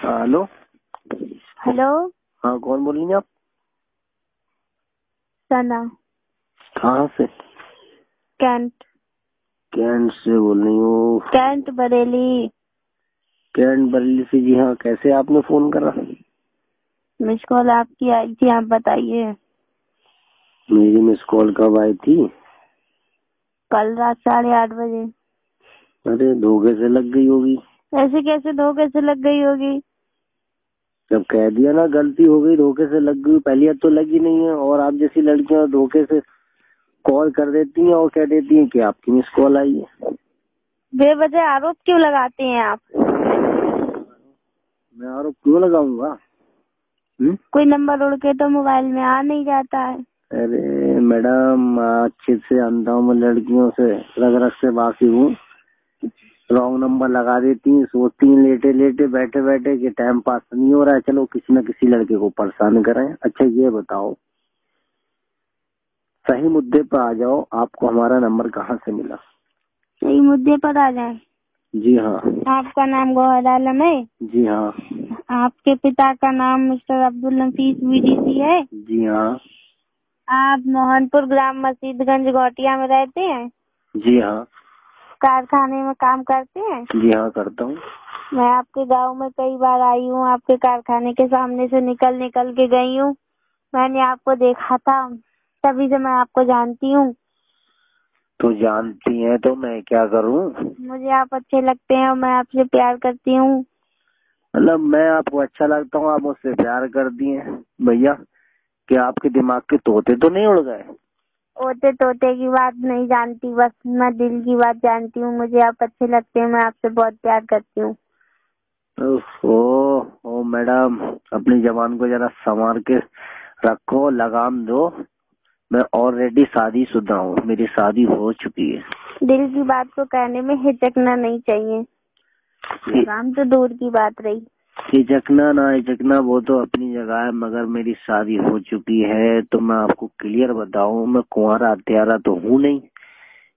Hello. Hello. हाँ, कौन बोल रही हैं आप? सना। कहाँ से? कैंट। कैंट से बोल रही हूँ? कैंट बरेली। कैंट बरेली से? जी हाँ। कैसे आपने फोन करा? मिस कॉल आपकी आई थी, आप बताइए। मेरी मिस कॉल कब आई थी? कल रात 8:30 बजे। अरे, धोखे से लग गई होगी। ऐसे कैसे धोखे से लग गई होगी? जब कह दिया ना गलती हो गई, धोखे से लग गई। पहली तो लगी नहीं है, और आप जैसी लड़कियां धोखे से कॉल कर देती हैं और कह देती हैं कि आपकी मिस कॉल आई है। बेवजह आरोप क्यों लगाते हैं आप? मैं आरोप क्यों लगाऊंगा? कोई नंबर उड़ के तो मोबाइल में आ नहीं जाता है। अरे मैडम, अच्छे से अंधा हूँ मैं, लड़कियों से रग रग से वाकिफ हूँ। रॉन्ग नंबर लगा देती हैं, सोचती हैं लेटे लेटे बैठे बैठे कि टाइम पास नहीं हो रहा है, चलो किसी न किसी लड़के को परेशान करें। अच्छा ये बताओ, सही मुद्दे पर आ जाओ, आपको हमारा नंबर कहाँ से मिला? सही मुद्दे पर आ जाए। जी हाँ। आपका नाम गौहर आलम है? जी हाँ। आपके पिता का नाम मिस्टर अब्दुल नफीस बीडीसी है? जी हाँ। आप मोहनपुर ग्राम मसीदगंज घोटिया में रहते हैं? जी हाँ। कारखाने में काम करते हैं? जी हाँ, करता हूँ। मैं आपके गांव में कई बार आई हूँ, आपके कारखाने के सामने से निकल निकल के गई हूँ। मैंने आपको देखा था, तभी से मैं आपको जानती हूँ। तो जानती हैं तो मैं क्या करूँ? मुझे आप अच्छे लगते हैं और मैं आपसे प्यार करती हूँ। मतलब मैं आपको अच्छा लगता हूँ, आप मुझसे प्यार कर दिए? भैया, क्या आपके दिमाग के तोते तो नहीं उड़ गए? ओते तोते की बात नहीं जानती, बस मैं दिल की बात जानती हूँ। मुझे आप अच्छे लगते हैं, मैं आपसे बहुत प्यार करती हूँ। ओ मैडम, अपनी जबान को जरा संभाल के रखो, लगाम दो। मैं ऑलरेडी शादीशुदा हूँ, मेरी शादी हो चुकी है। दिल की बात को कहने में हिचकना नहीं चाहिए, लगाम तो दूर की बात रही। हिचकना ना हिचकना वो तो अपनी जगह है, मगर मेरी शादी हो चुकी है। तो मैं आपको क्लियर बताऊं, मैं कुंवारा हत्यारा तो हूँ नहीं।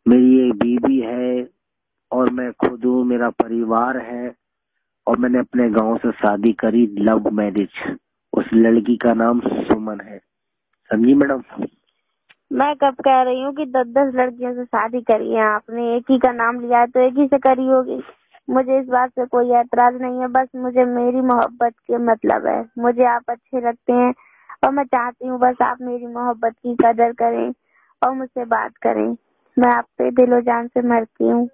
मेरी एक बीवी है और मैं खुद हूँ, मेरा परिवार है। और मैंने अपने गांव से शादी करी, लव मैरिज। उस लड़की का नाम सुमन है, समझी मैडम? मैं कब कह रही हूँ कि 10-10 लड़कियों से शादी करी है आपने? एक ही का नाम लिया है तो एक ही से करी होगी। मुझे इस बात से कोई ऐतराज नहीं है, बस मुझे मेरी मोहब्बत के मतलब है। मुझे आप अच्छे लगते हैं और मैं चाहती हूँ बस आप मेरी मोहब्बत की कदर करें और मुझसे बात करें। मैं आप पे दिलो जान से मरती हूँ।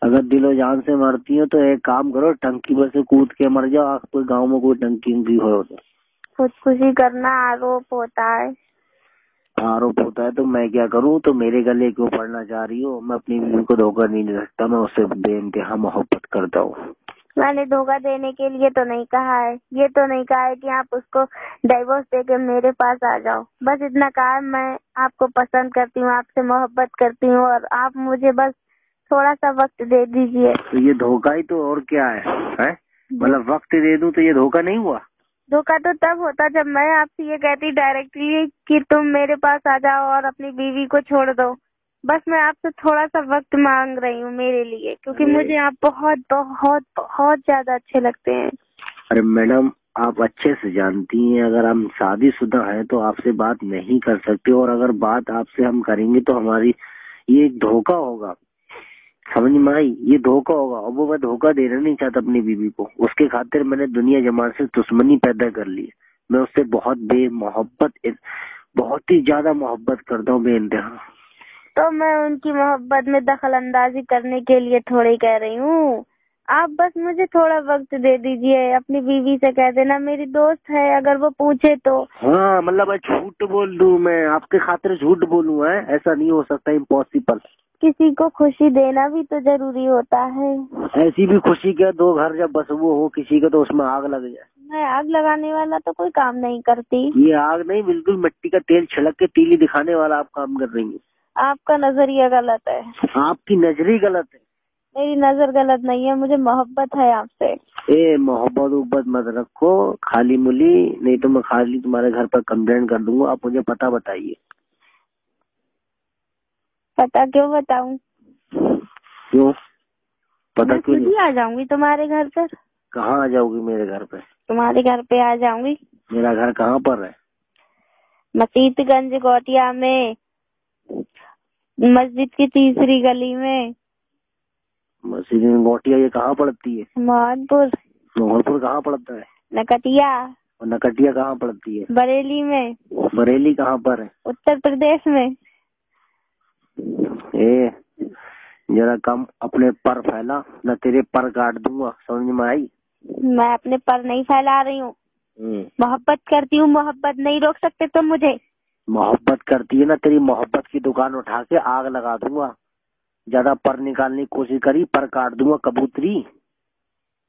अगर दिलो जान से मरती हो तो एक काम करो, टंकी पर से कूद के मर जाओ। कोई गाँव में कोई टंकी उंकी हो तो। खुदकुशी करना आरोप होता है। आरोप होता है तो मैं क्या करूं? तो मेरे गले क्यों पड़ना चाह रही हो? मैं अपनी बीवी को धोखा नहीं दे सकता, मैं उससे बेइंतहा मोहब्बत करता हूँ। मैंने धोखा देने के लिए तो नहीं कहा है, ये तो नहीं कहा है कि आप उसको डाइवोर्स देके मेरे पास आ जाओ। बस इतना कहा है, मैं आपको पसंद करती हूँ, आपसे मोहब्बत करती हूँ और आप मुझे बस थोड़ा सा वक्त दे दीजिए। तो ये धोखा ही तो और क्या है? मतलब वक्त दे दूं तो ये धोखा नहीं हुआ? धोखा तो तब होता जब मैं आपसे ये कहती डायरेक्टली कि तुम मेरे पास आ जाओ और अपनी बीवी को छोड़ दो। बस मैं आपसे थोड़ा सा वक्त मांग रही हूँ मेरे लिए, क्योंकि मुझे आप बहुत बहुत बहुत ज्यादा अच्छे लगते हैं। अरे मैडम, आप अच्छे से जानती हैं, अगर हम शादीशुदा हैं तो आपसे बात नहीं कर सकते, और अगर बात आपसे हम करेंगे तो हमारी ये एक धोखा होगा, समझ में आई? ये धोखा होगा, और वो मैं धोखा देना नहीं चाहता अपनी बीवी को। उसके खातिर मैंने दुनिया जमाने से दुश्मनी पैदा कर ली। मैं उससे बहुत बेमोहब्बत, बहुत ही ज्यादा मोहब्बत करता हूँ, बेइंतहा। तो मैं उनकी मोहब्बत में दखल अंदाजी करने के लिए थोड़ी कह रही हूँ। आप बस मुझे थोड़ा वक्त दे दीजिए। अपनी बीवी से कह देना मेरी दोस्त है, अगर वो पूछे तो। हाँ, मतलब झूठ बोल दूं? मैं आपके खातिर झूठ बोलूं? है ऐसा नहीं हो सकता, इम्पॉसिबल। किसी को खुशी देना भी तो जरूरी होता है। ऐसी भी खुशी क्या, दो घर जब बस वो हो किसी का तो उसमें आग लग जाए। मैं आग लगाने वाला तो कोई काम नहीं करती। ये आग नहीं, बिल्कुल मिट्टी का तेल छिड़क के तीली दिखाने वाला आप काम कर रही हैं। आपका नजरिया गलत है। आपकी नजर ही गलत है। मेरी नजर गलत नहीं है, मुझे मोहब्बत है आपसे। ए, मोहब्बत उब्बत मत रखो खाली मुली, नहीं तो मैं खाली तुम्हारे घर पर कंप्लेंट कर दूंगा। आप मुझे पता बताइए। पता क्यों बताऊं? क्यों पता मैं क्यों खुद नहीं? ही आ जाऊंगी तुम्हारे घर पर। कहाँ आ जाओगी मेरे घर पे? तुम्हारे घर पे आ जाऊंगी। मेरा घर कहाँ पर है? मसीतगंज गोटिया में, मस्जिद की तीसरी गली में। मस्जिद गोटिया ये कहाँ पड़ती है? मोहनपुर। मोहनपुर कहाँ पड़ता है? नकटिया। और नकटिया कहाँ पड़ती है? बरेली में। बरेली कहाँ पर है? उत्तर प्रदेश में। जरा कम अपने पर फैला, न तेरे पर काट दूंगा, समझ में आई? मैं अपने पर नहीं फैला रही हूँ। मोहब्बत करती हूँ, मोहब्बत नहीं रोक सकते तुम मुझे। मोहब्बत करती है ना, तेरी मोहब्बत की दुकान उठा के आग लगा दूंगा। ज्यादा पर निकालने की कोशिश करी, पर काट दूंगा कबूतरी।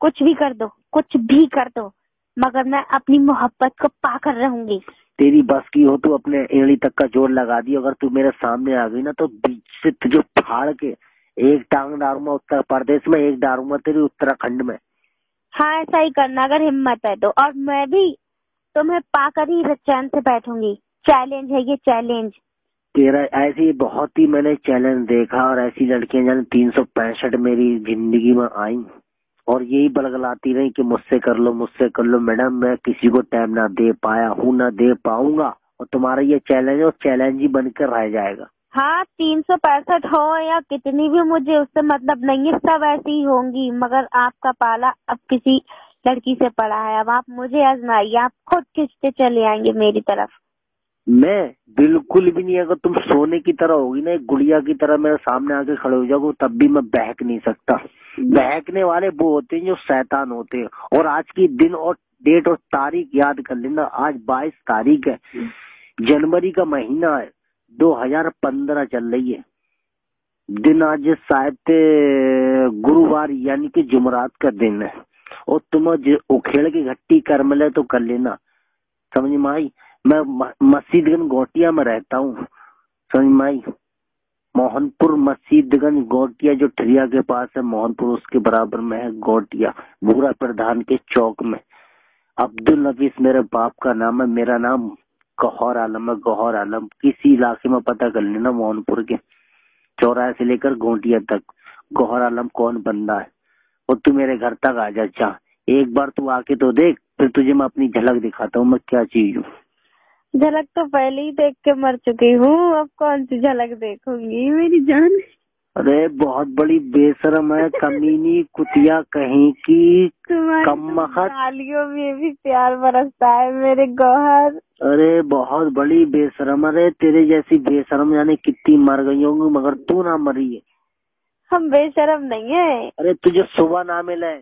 कुछ भी कर दो, कुछ भी कर दो, मगर मैं अपनी मोहब्बत को पाकर रहूंगी। तेरी बस की हो तो अपने एड़ी तक का जोर लगा दी। अगर तू मेरे सामने आ गई ना तो बीच से तुझे फाड़ के एक टांग डालूंगा उत्तर प्रदेश में, एक डालूंगा तेरी उत्तराखंड में। हाँ, ऐसा ही करना अगर हिम्मत है तो। और मैं भी तुम्हें पाकर ही चैन से बैठूंगी। चैलेंज है ये, चैलेंज। तेरा ऐसी बहुत ही मैंने चैलेंज देखा, और ऐसी लड़कियां जाने 365 मेरी जिंदगी में आई और यही बलगलाती रही कि मुझसे कर लो, मुझसे कर लो। मैडम, मैं किसी को टाइम ना दे पाया हूँ, ना दे पाऊंगा, और तुम्हारा ये चैलेंज है, और चैलेंज ही बनकर रह जाएगा। हाँ, 365 हो या कितनी भी, मुझे उससे मतलब नहीं है, सब ऐसी ही होंगी। मगर आपका पाला अब किसी लड़की से पड़ा है। अब आप मुझे आजमाइए, आप खुद खिंचते चले आएंगे मेरी तरफ। मैं बिल्कुल भी नहीं। अगर तुम सोने की तरह होगी ना, एक गुड़िया की तरह मेरे सामने आके खड़े हो जाओगे, तब भी मैं बहक नहीं सकता। बहकने वाले वो होते हैं जो शैतान होते हैं। और आज की दिन और डेट और तारीख याद कर लेना। आज 22 तारीख है, जनवरी का महीना है, 2015 चल रही है। दिन आज शायद गुरुवार यानी कि जुमरात का दिन है। और तुम उखेड़ के घट्टी कर मिले तो कर लेना, समझ में आई? मैं मस्जिदगंज गोटिया में रहता हूँ, समझ में आई? मोहनपुर मस्जिदगंज गोटिया जो ठरिया के पास है, मोहनपुर उसके बराबर में है गोटिया, भूरा प्रधान के चौक में। अब्दुल नफीस मेरे बाप का नाम है। मेरा नाम गौहर आलम है, गौहर आलम। किसी इलाके में पता कर लेना, मोहनपुर के चौराहे से लेकर गोटिया तक गौहर आलम कौन बंदा है। और तू मेरे घर तक आ जा, चाह एक बार तू आके तो देख, फिर तुझे मैं अपनी झलक दिखाता हूँ मैं क्या चीज हूँ। झलक तो पहले ही देख के मर चुकी हूँ, अब कौन सी झलक देखूंगी मेरी जान। अरे बहुत बड़ी बेशरम है, कमीनी कुतिया कहीं की, कमबख्त। गालियों में भी प्यार बरसता है मेरे गौहर। अरे बहुत बड़ी बेशरम। अरे तेरे जैसी बेशरम जाने कितनी मर गई होंगी, मगर तू ना मरी है। हम बेशरम नहीं है। अरे तुझे सुबह ना मिले,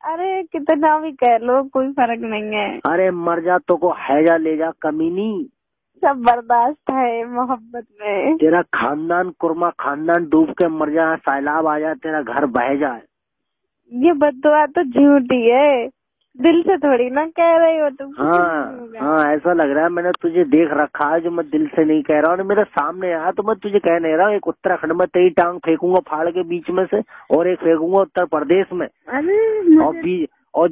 अरे कितना भी कह लो, कोई फर्क नहीं है। अरे मर जा तो को हैजा ले जा कमीनी। सब बर्दाश्त है मोहब्बत में। तेरा खानदान कुर्मा खानदान डूब के मर जाए, सैलाब आ जाए, तेरा घर बह जाए। ये बद्दुआ तो झूठी है, दिल से थोड़ी ना कह रही हो तुम। हाँ, ऐसा लग रहा है मैंने तुझे देख रखा है, जो मैं दिल से नहीं कह रहा हूँ। मेरे सामने आया तो मैं तुझे कह नहीं रहा हूँ। एक उत्तराखंड में तेरी टांग फेंकूंगा फाड़ के बीच में से, और एक फेंकूंगा उत्तर प्रदेश में। और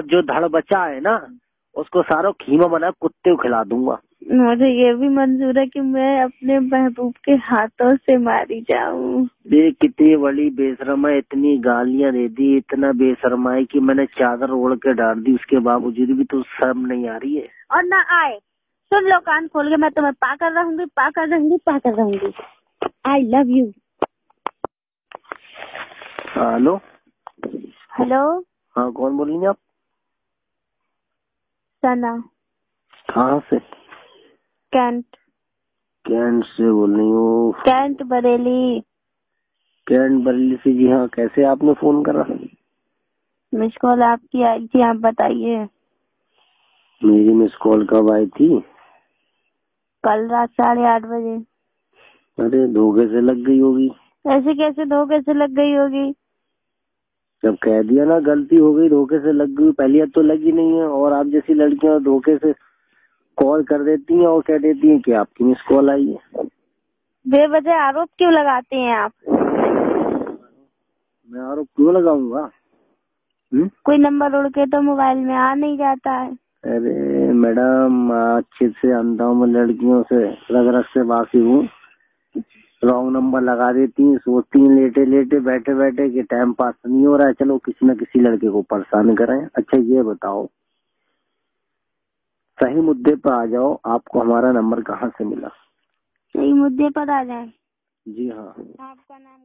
जो धड़ बचा है ना, उसको सारा खीमा बना कुत्ते को खिला दूंगा। मुझे ये भी मंजूर है कि मैं अपने महबूब के हाथों से मारी जाऊं। देख कितनी बड़ी बेशर्म है, इतनी गालियां दे दी, इतना बेशर्म है कि मैंने चादर ओढ़ के डाल दी, उसके बावजूद भी तो शर्म नहीं आ रही है। और ना आए, सुन लो कान खोल के, मैं तुम्हें पाकर रहूंगी, पाकर रहूंगी, पाकर रहूंगी। I love you. Hello hello. हाँ, कौन बोलेंगे आप? सना। कहाँ से? कैंट। कैंट से बोल रही हूँ? कैंट बरेली। कैंट बरेली से? जी हाँ। कैसे आपने फोन करा? मिस कॉल आपकी आई थी, आप बताइए। मेरी मिस कॉल कब आई थी? कल रात 8:30 बजे। अरे धोखे से लग गई होगी। ऐसे कैसे धोखे से लग गई होगी? जब कह दिया ना गलती हो गई, धोखे से लग गई। पहले अब तो लगी नहीं है। और आप जैसी लड़कियां धोखे से कॉल कर देती हैं और कह देती हैं कि आपकी मिस कॉल आई है। बेवजह आरोप क्यों लगाते हैं आप? मैं आरोप क्यों लगाऊंगा? कोई नंबर उड़ के तो मोबाइल में आ नहीं जाता है। अरे मैडम, अच्छे से अंधा हूँ मैं, लड़कियों से रग रग से वाकिफ हूँ। रॉन्ग नंबर लगा देती हैं, सोचती हैं लेटे लेटे बैठे बैठे कि टाइम पास नहीं हो रहा है, चलो किसी न किसी लड़के को परेशान करें। अच्छा ये बताओ, सही मुद्दे पर आ जाओ, आपको हमारा नंबर कहाँ से मिला? सही मुद्दे पर आ जाए। जी हाँ। आपका नाम